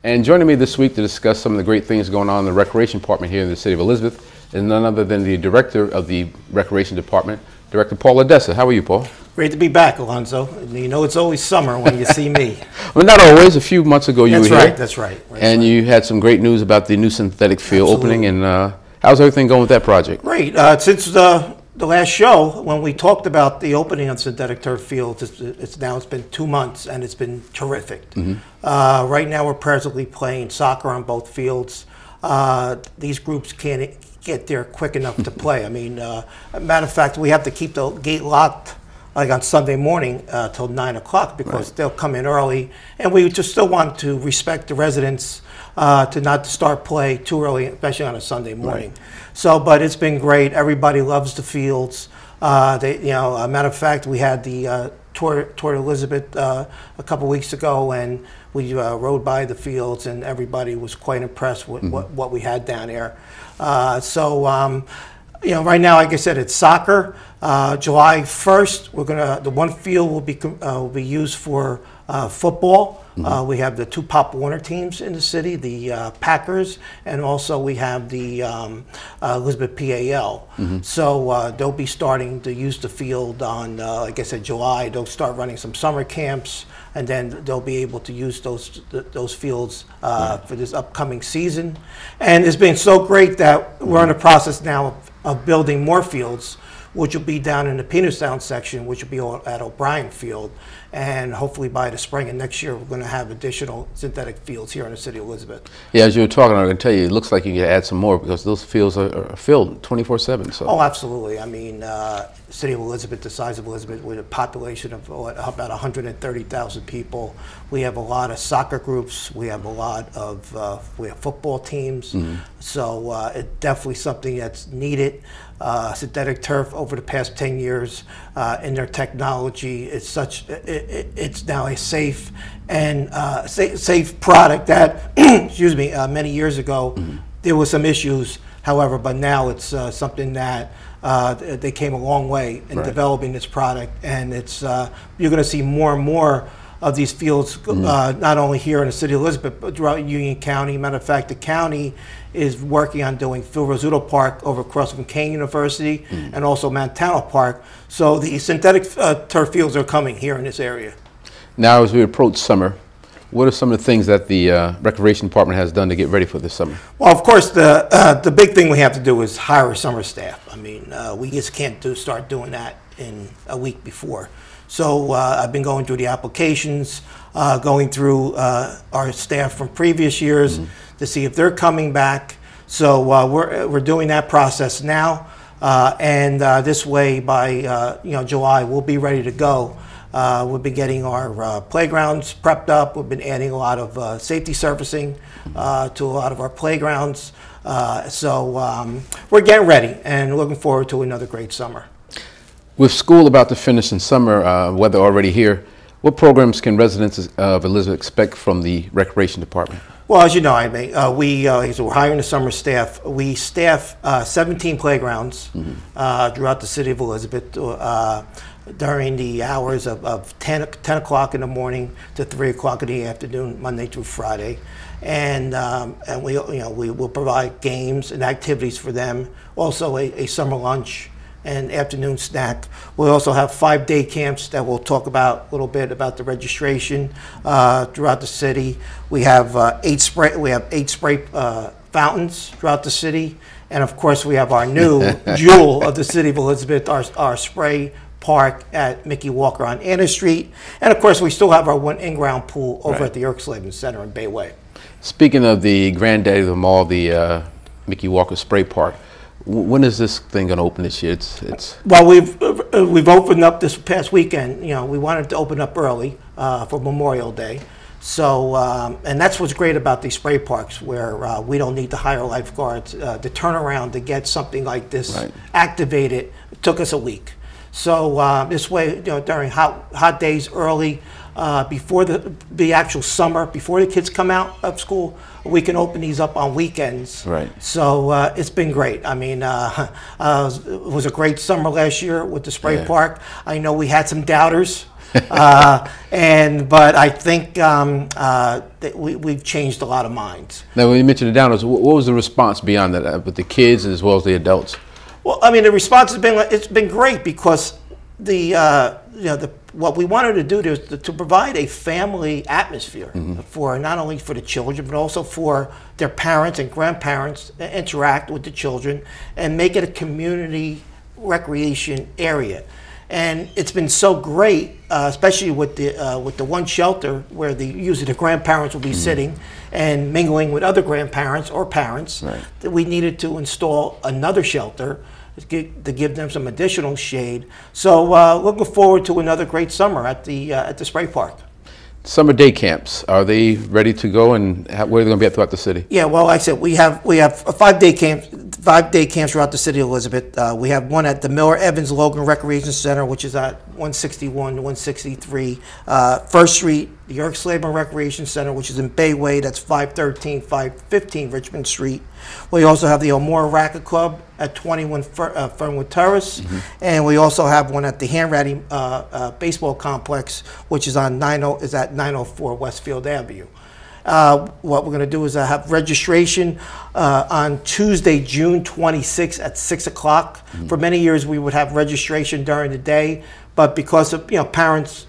And joining me this week to discuss some of the great things going on in the Recreation Department here in the city of Elizabeth is none other than the Director of the Recreation Department, Director Paul Odessa. How are you, Paul? Great to be back, Alonzo. You know it's always summer when you see me. Well, not always. A few months ago you were here. That's right. And you had some great news about the new synthetic field opening. And how's everything going with that project? Great. Since the last show, when we talked about the opening of synthetic turf fields, it's been 2 months and it's been terrific. Right now we're presently playing soccer on both fields. These groups can't get there quick enough to play. I mean, matter of fact, we have to keep the gate locked like on Sunday morning till 9 o'clock because they'll come in early, and we just still want to respect the residents to not start play too early, especially on a Sunday morning. So, but it's been great. Everybody loves the fields. Matter of fact, we had the tour to Elizabeth a couple weeks ago, and we rode by the fields, and everybody was quite impressed with what we had down there. Right now, like I said, it's soccer. July 1st, the one field will be used for football. We have the two Pop Warner teams in the city, the Packers, and also we have the Elizabeth PAL. So they'll be starting to use the field on, like I said, July. They'll start running some summer camps, and then they'll be able to use those fields for this upcoming season. And it's been so great that we're in the process now of building more fields, which will be down in the Peterstown section, which will be at O'Brien Field. And hopefully by the spring of next year, we're going to have additional synthetic fields here in the city of Elizabeth. Yeah, as you were talking, I can tell you, it looks like you can add some more because those fields are filled 24/7. So. Oh, absolutely. I mean, city of Elizabeth, the size of Elizabeth, with a population of about 130,000 people. We have a lot of soccer groups. We have a lot of we have football teams. So it's definitely something that's needed. Synthetic turf over the past 10 years in their technology is it's now a safe and safe product that excuse me, many years ago there were some issues, however, but now it's something that they came a long way in developing this product, and it's you're going to see more and more of these fields, not only here in the city of Elizabeth, but throughout Union County. Matter of fact, the county is working on doing Phil Rizzuto Park over across from Kane University and also Montana Park. So the synthetic turf fields are coming here in this area. Now, as we approach summer, what are some of the things that the Recreation Department has done to get ready for this summer? Well, of course, the big thing we have to do is hire a summer staff. I mean, we just can't start doing that in a week before. So I've been going through the applications, going through our staff from previous years to see if they're coming back. So we're doing that process now, and this way by July we'll be ready to go. We've been getting our playgrounds prepped up. We've been adding a lot of safety surfacing to a lot of our playgrounds. So we're getting ready and looking forward to another great summer. With school about to finish in summer, weather already here, what programs can residents of Elizabeth expect from the Recreation Department? Well, as you know, we're hiring the summer staff. We staff 17 playgrounds throughout the city of Elizabeth during the hours of 10 o'clock in the morning to 3 o'clock in the afternoon, Monday through Friday. And we will provide games and activities for them, also a summer lunch and afternoon snack. We'll also have 5 day camps that we'll talk about a little bit about the registration throughout the city. We have 8 spray fountains throughout the city, and of course we have our new jewel of the city of Elizabeth, our spray park at Mickey Walker on Anna Street, and of course we still have our one in-ground pool over at the Erksleben Center in Bayway. Speaking of the granddaddy of them all, the Mickey Walker Spray Park, when is this thing going to open this year? Well, we've opened up this past weekend. We wanted to open up early for Memorial Day. So, and that's what's great about these spray parks, where we don't need to hire lifeguards. The turnaround to get something like this activated took us a week. So this way, during hot days early, before the actual summer, before the kids come out of school, we can open these up on weekends. Right. So it's been great. I mean, it was a great summer last year with the spray park. I know we had some doubters But I think that we've changed a lot of minds. Now, when you mentioned the downloads, what was the response beyond that with the kids as well as the adults? Well, I mean, the response has been it's been great because what we wanted to do is to provide a family atmosphere for not only for the children but also for their parents and grandparents to interact with the children and make it a community recreation area. And it's been so great, especially with the one shelter where usually the grandparents will be sitting and mingling with other grandparents or parents, that we needed to install another shelter to give them some additional shade. So looking forward to another great summer at the Spray Park. Summer day camps, are they ready to go, and where are they going to be at throughout the city? Yeah, well, like I said, we have a 5-day camps throughout the city of Elizabeth. We have one at the Miller Evans Logan Recreation Center, which is at 161 to 163 First Street. The York Slaven Recreation Center, which is in Bayway, that's 513, 515 Richmond Street. We also have the Elmore Racket Club at 21 Fernwood Terrace, and we also have one at the Hanratty Baseball Complex, which is at 904 Westfield Avenue. What we're going to do is have registration on Tuesday, June 26th at 6 o'clock. For many years, we would have registration during the day, but because of parents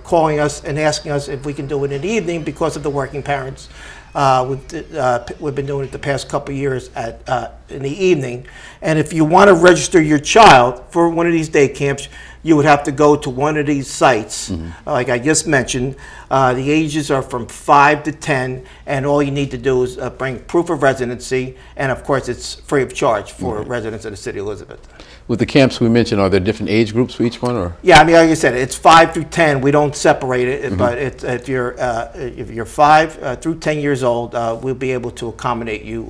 calling us and asking us if we can do it in the evening because of the working parents, we've been doing it the past couple of years in the evening. And if you want to register your child for one of these day camps, you would have to go to one of these sites, like I just mentioned. The ages are from 5 to 10, and all you need to do is bring proof of residency, and of course it's free of charge for residents of the city of Elizabeth. With the camps we mentioned, are there different age groups for each one, or? Yeah, I mean, like I said, it's 5 through 10. We don't separate it, but if you're 5 through 10 years old, we'll be able to accommodate you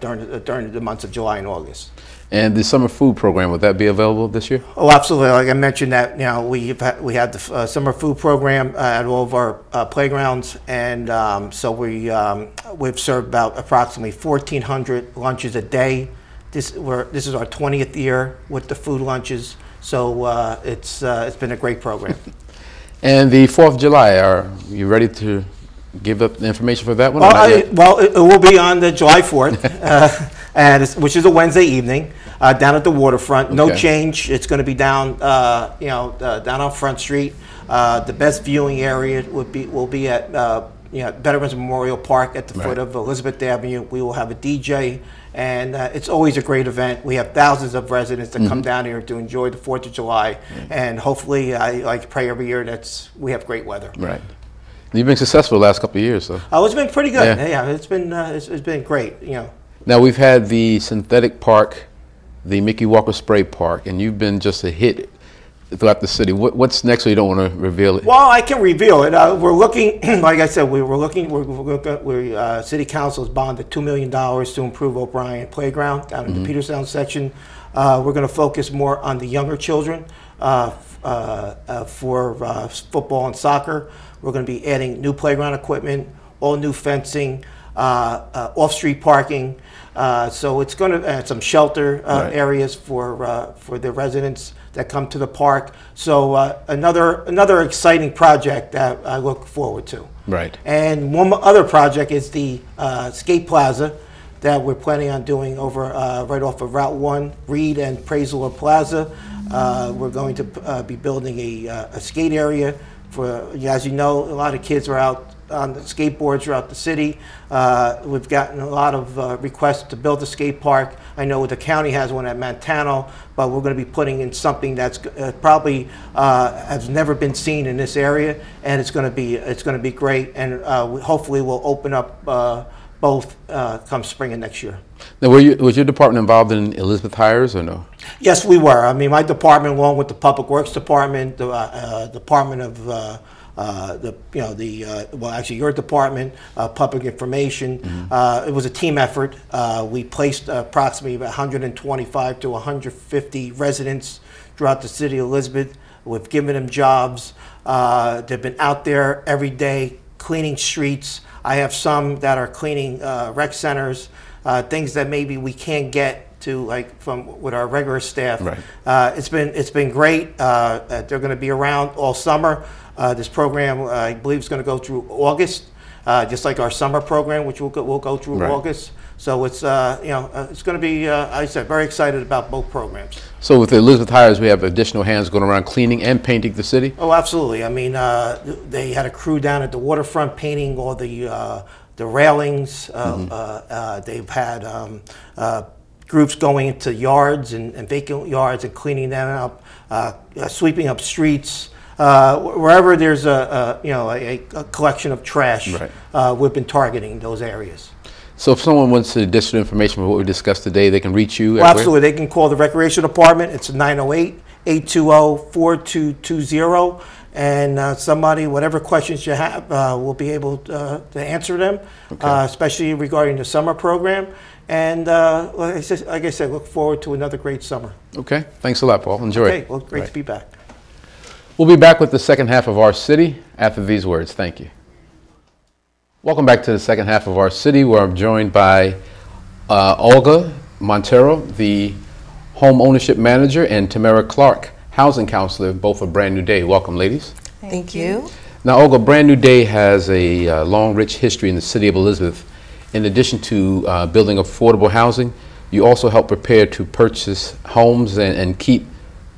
during the months of July and August. And the summer food program, would that be available this year? Oh, absolutely. Like I mentioned, that we had the summer food program at all of our playgrounds, and so we've served about approximately 1,400 lunches a day. This is our 20th year with the food lunches, so it's been a great program. And the 4th of July, are you ready to give up the information for that one? Well, it will be on the July 4th, which is a Wednesday evening, down at the waterfront. No change. It's going to be down, down on Front Street. The best viewing area will be at Veterans Memorial Park at the foot of Elizabeth Avenue. We will have a DJ, and it's always a great event. We have thousands of residents that come down here to enjoy the 4th of July, and hopefully, I like to pray every year we have great weather. Right. You've been successful the last couple of years, so. It's been pretty good. Yeah, it's been great. Now we've had the synthetic park, the Mickey Walker Spray Park, and you've been just a hit throughout the city. What's next, so you don't want to reveal it? Well, I can reveal it. We're looking, like I said, City Council has bonded $2 million to improve O'Brien Playground down in the Peterstown section. We're going to focus more on the younger children for football and soccer. We're going to be adding new playground equipment, all new fencing, off-street parking. So it's going to add some shelter areas for the residents that come to the park. So another exciting project that I look forward to. Right. And one other project is the skate plaza that we're planning on doing over right off of Route 1, Reed and Praiseler Plaza. We're going to be building a skate area for, as you know, a lot of kids are out on the skateboards throughout the city. We've gotten a lot of requests to build a skate park. I know the county has one at Montano, but we're going to be putting in something that's probably has never been seen in this area, and it's going to be great, and hopefully we'll open up both come spring of next year. Now, was your department involved in Elizabeth hires or no? Yes, we were. I mean, my department, along with the Public Works Department, the Department of well, actually your department, public information. It was a team effort. We placed approximately 125 to 150 residents throughout the city of Elizabeth. We've given them jobs. They've been out there every day cleaning streets. I have some that are cleaning rec centers, things that maybe we can't get to like from with our regular staff. Right. It's been great. They're going to be around all summer. This program, I believe, is going to go through August, just like our summer program, which we'll go through Right. August. So it's it's going to be. I said very excited about both programs. So with the Elizabeth Hires, we have additional hands going around cleaning and painting the city? Oh, absolutely. I mean, they had a crew down at the waterfront painting all the railings. They've had groups going into yards and vacant yards and cleaning them up, sweeping up streets. Wherever there's a collection of trash, Right. We've been targeting those areas. So if someone wants additional information about what we discussed today, they can reach you? Well, absolutely. They can call the Recreation Department. It's 908-820-4220. And somebody, whatever questions you have, will be able to answer them, especially regarding the summer program. And like I said, look forward to another great summer. Okay. Thanks a lot, Paul. Enjoy Okay. it. Well, great to be back. We'll be back with the second half of Our City after these words. Thank you. Welcome back to the second half of Our City, where I'm joined by Olga Montero, the Home Ownership Manager, and Tamara Clark, Housing Counselor, both of Brand New Day. Welcome, ladies. Thank you. Now, Olga, Brand New Day has a long, rich history in the city of Elizabeth. In addition to building affordable housing, you also help prepare to purchase homes and keep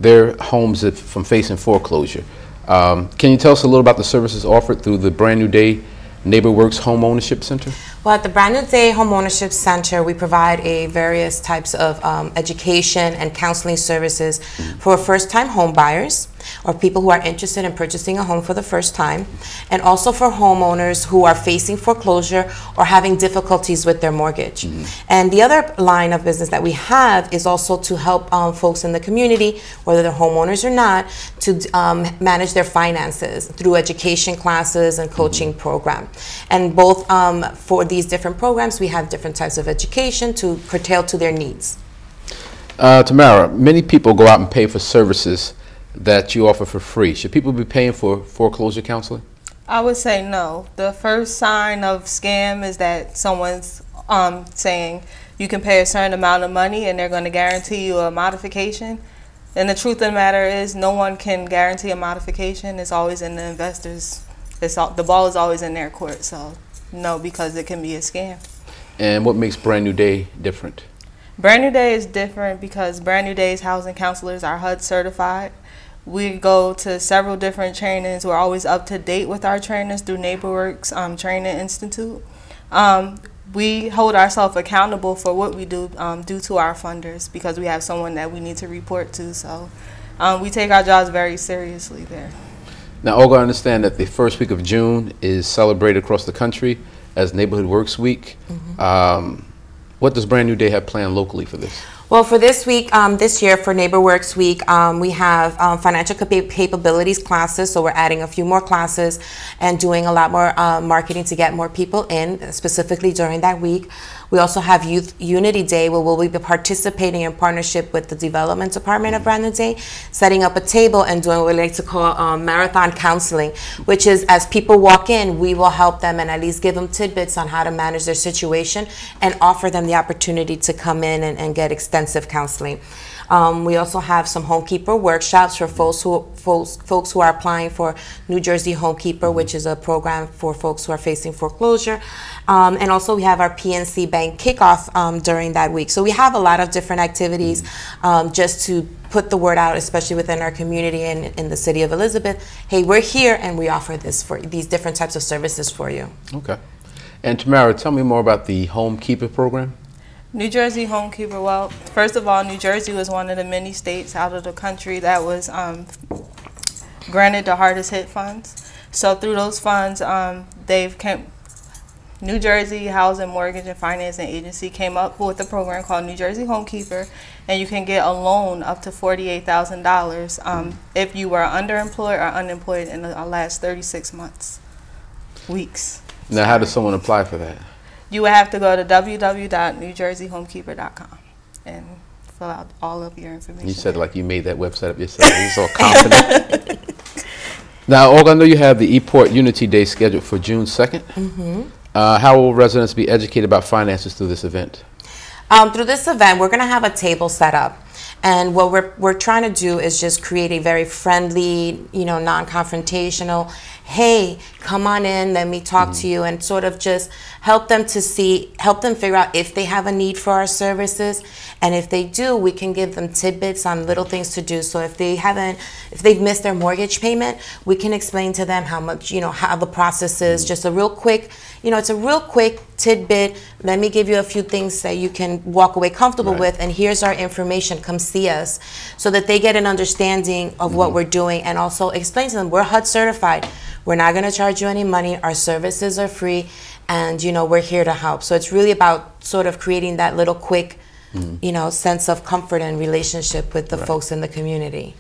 their homes from facing foreclosure. Can you tell us a little about the services offered through the Brand New Day NeighborWorks Home Ownership Center? Well, at the Brand New Day Home Ownership Center, we provide various types of education and counseling services for first-time home buyers or people who are interested in purchasing a home for the first time, and also for homeowners who are facing foreclosure or having difficulties with their mortgage. And the other line of business that we have is also to help folks in the community, whether they're homeowners or not, to manage their finances through education classes and coaching program. And both for these different programs, we have different types of education to curtail to their needs. Tamara, many people go out and pay for services that you offer for free. Should people be paying for foreclosure counseling? I would say no. The first sign of scam is that someone's saying you can pay a certain amount of money and they're going to guarantee you a modification. And the truth of the matter is no one can guarantee a modification. It's always in the investors. The ball is always in their court. So no, because it can be a scam. And what makes Brand New Day different? Brand New Day is different because Brand New Day's housing counselors are HUD certified. We go to several different trainings. We're always up to date with our trainings through NeighborWorks Training Institute. We hold ourselves accountable for what we do due to our funders because we have someone that we need to report to. So we take our jobs very seriously there. Now, Olga, I understand that the first week of June is celebrated across the country as Neighborhood Works Week. What does Brand New Day have planned locally for this? Well, for this week, this year for NeighborWorks Week, we have financial capabilities classes, so we're adding a few more classes and doing a lot more marketing to get more people in, specifically during that week. We also have Youth Unity Day, where we'll be participating in partnership with the Development Department of Brand New Day, setting up a table and doing what we like to call marathon counseling, which is as people walk in, we will help them and at least give them tidbits on how to manage their situation and offer them the opportunity to come in and get extensive counseling. We also have some homekeeper workshops for folks who are applying for New Jersey Homekeeper, which is a program for folks who are facing foreclosure. And also we have our PNC Bank kickoff during that week. So we have a lot of different activities just to put the word out, especially within our community and in the city of Elizabeth. Hey, we're here and we offer this for these different types of services for you. Okay. And Tamara, tell me more about the Homekeeper program. New Jersey Homekeeper, well, first of all, New Jersey was one of the many states out of the country that was granted the hardest hit funds. So through those funds, New Jersey Housing, Mortgage, and Financing Agency came up with a program called New Jersey Homekeeper, and you can get a loan up to $48,000 if you were underemployed or unemployed in the last 36 weeks. Now, how does someone apply for that? You would have to go to www.newjerseyhomekeeper.com and fill out all of your information. You said like you made that website up yourself. You're so confident. Now, Olga, I know you have the ePort Unity Day scheduled for June 2nd. How will residents be educated about finances through this event? Through this event, we're going to have a table set up. And what we're trying to do is just create a very friendly, non-confrontational, hey, come on in, let me talk to you, and sort of just help them figure out if they have a need for our services. And if they do, we can give them tidbits on little things to do. So if they've missed their mortgage payment, we can explain to them how much, how the process is. Just a real quick, it's a real quick tidbit. Let me give you a few things that you can walk away comfortable with, and here's our information, come see us, so that they get an understanding of what we're doing, and also explain to them we're HUD certified. We're not going to charge you any money. Our services are free, and we're here to help. So it's really about sort of creating that little quick, sense of comfort and relationship with the folks in the community.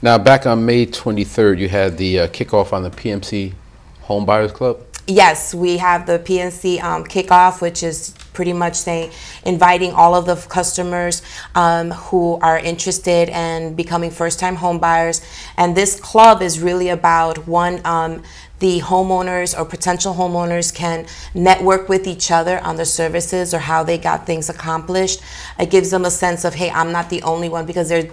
Now, back on May 23rd, you had the kickoff on the PNC Home Buyers Club. Yes, we have the PNC kickoff, which is pretty much saying inviting all of the customers who are interested in becoming first-time home buyers. And this club is really about the homeowners or potential homeowners can network with each other on their services or how they got things accomplished. It gives them a sense of, hey, I'm not the only one, because there's,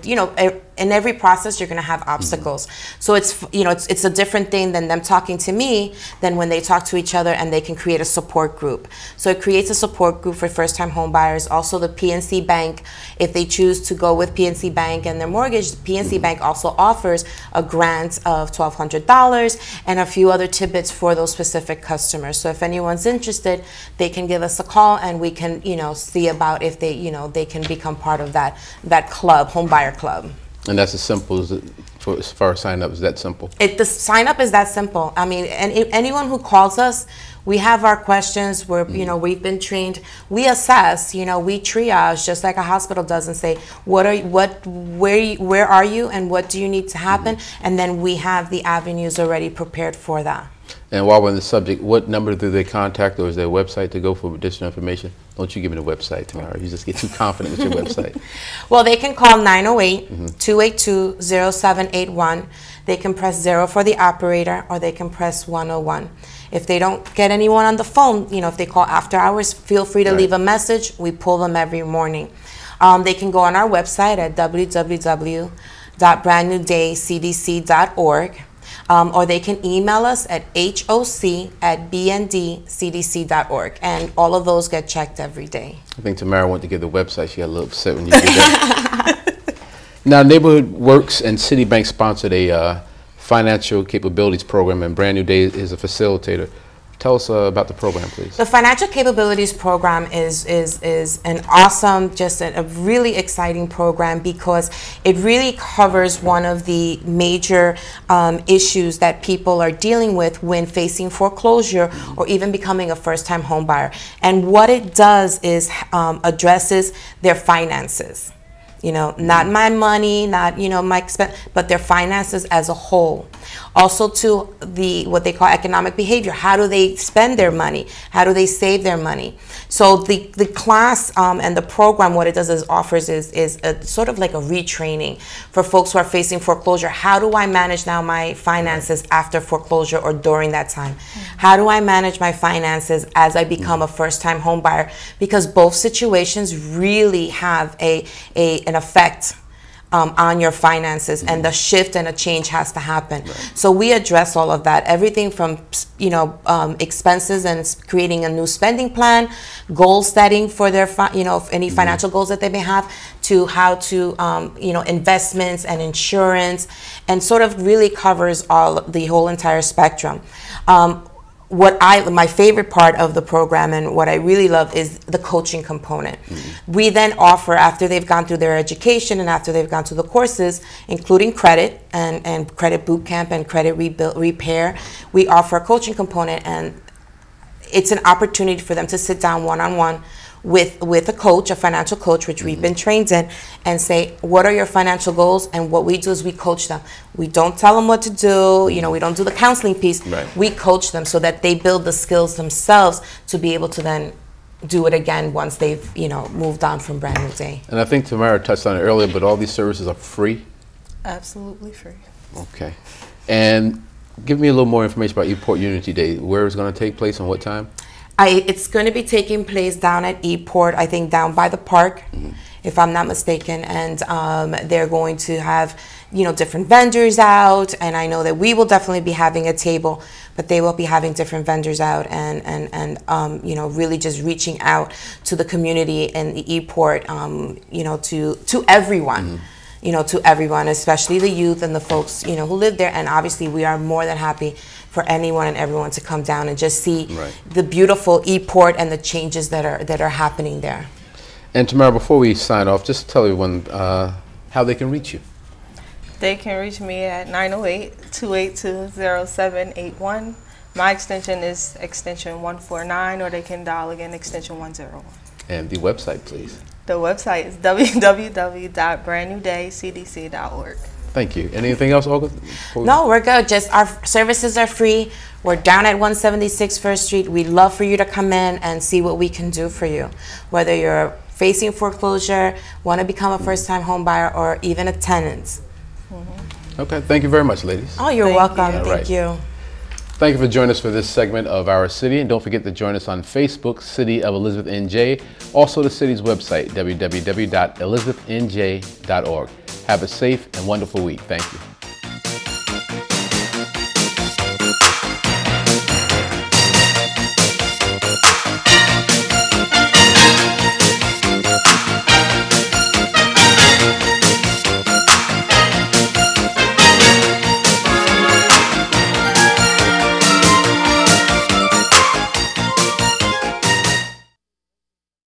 in every process you're going to have obstacles. So it's, it's a different thing than them talking to me than when they talk to each other, and they can create a support group. So it creates a support group for first-time home buyers. Also, the PNC Bank, if they choose to go with PNC Bank and their mortgage, PNC Bank also offers a grant of $1,200 and a few other tidbits for those specific customers. So if anyone's interested, they can give us a call, and we can, see about if they, they can become part of that club, home buyer club. And that's as simple as far as sign up, is that simple? The sign up is that simple. I mean, and anyone who calls us, we have our questions where, we've been trained. We assess, we triage just like a hospital does, and say, where are you and what do you need to happen? And then we have the avenues already prepared for that. And while we're on the subject, what number do they contact, or is there a website to go for additional information? Don't you give me the website, Tamara. You just get too confident with your website. Well, they can call 908-282-0781. They can press 0 for the operator, or they can press 101. If they don't get anyone on the phone, if they call after hours, feel free to leave a message. We pull them every morning. They can go on our website at www.brandnewdaycdc.org. Or they can email us at hoc@bndcdc.org, and all of those get checked every day. I think Tamara wanted to give the website. She got a little upset when you did that. Now, Neighborhood Works and Citibank sponsored a financial capabilities program, and Brand New Day is a facilitator. Tell us about the program, please. The Financial Capabilities Program is an awesome, just a really exciting program, because it really covers one of the major issues that people are dealing with when facing foreclosure or even becoming a first-time home buyer. And what it does is addresses their finances. Not my money, not, my expense, but their finances as a whole. Also to what they call economic behavior. How do they spend their money? How do they save their money? So the class and the program, what it does is offers is a sort of like a retraining for folks who are facing foreclosure. How do I manage now my finances after foreclosure or during that time? How do I manage my finances as I become a first-time home buyer? Because both situations really have an effect on your finances, and the shift and a change has to happen. So we address all of that, everything from expenses and creating a new spending plan, goal setting for their any financial goals that they may have, to how to investments and insurance, and sort of really covers the whole entire spectrum. My favorite part of the program and what I really love is the coaching component. We then offer, after they've gone through their education and after they've gone through the courses, including credit and credit boot camp and credit repair, we offer a coaching component, and it's an opportunity for them to sit down one-on-one with a coach, a financial coach, which we've been trained in, and say, what are your financial goals? And what we do is we coach them. We don't tell them what to do. We don't do the counseling piece. We coach them so that they build the skills themselves to be able to then do it again once they've moved on from Brand New Day. And I think Tamara touched on it earlier, but all these services are free? Absolutely free. Okay. And give me a little more information about Newport Unity Day. Where it's going to take place and what time? It's going to be taking place down at Eport, I think down by the park, if I'm not mistaken. And they're going to have, you know, different vendors out. And I know that we will definitely be having a table, but they will be having different vendors out and you know, really just reaching out to the community in the Eport, you know, to everyone. You know, to everyone, especially the youth and the folks, you know, who live there. And obviously we are more than happy for anyone and everyone to come down and just see the beautiful Eport and the changes that are happening there. And Tamara, before we sign off, just tell everyone how they can reach you. They can reach me at 908-282-0781. My extension is extension 149, or they can dial again extension 101. And the website, please. The website is www.brandnewdaycdc.org. Thank you. Anything else, Olga? No, we're good. Just our services are free. We're down at 176 First Street. We'd love for you to come in and see what we can do for you. Whether you're facing foreclosure, want to become a first-time home buyer, or even a tenant. Okay. Thank you very much, ladies. Oh, you're welcome. Thank you. Thank you for joining us for this segment of Our City. And don't forget to join us on Facebook, City of Elizabeth NJ. Also the city's website, www.elizabethnj.org. Have a safe and wonderful week. Thank you.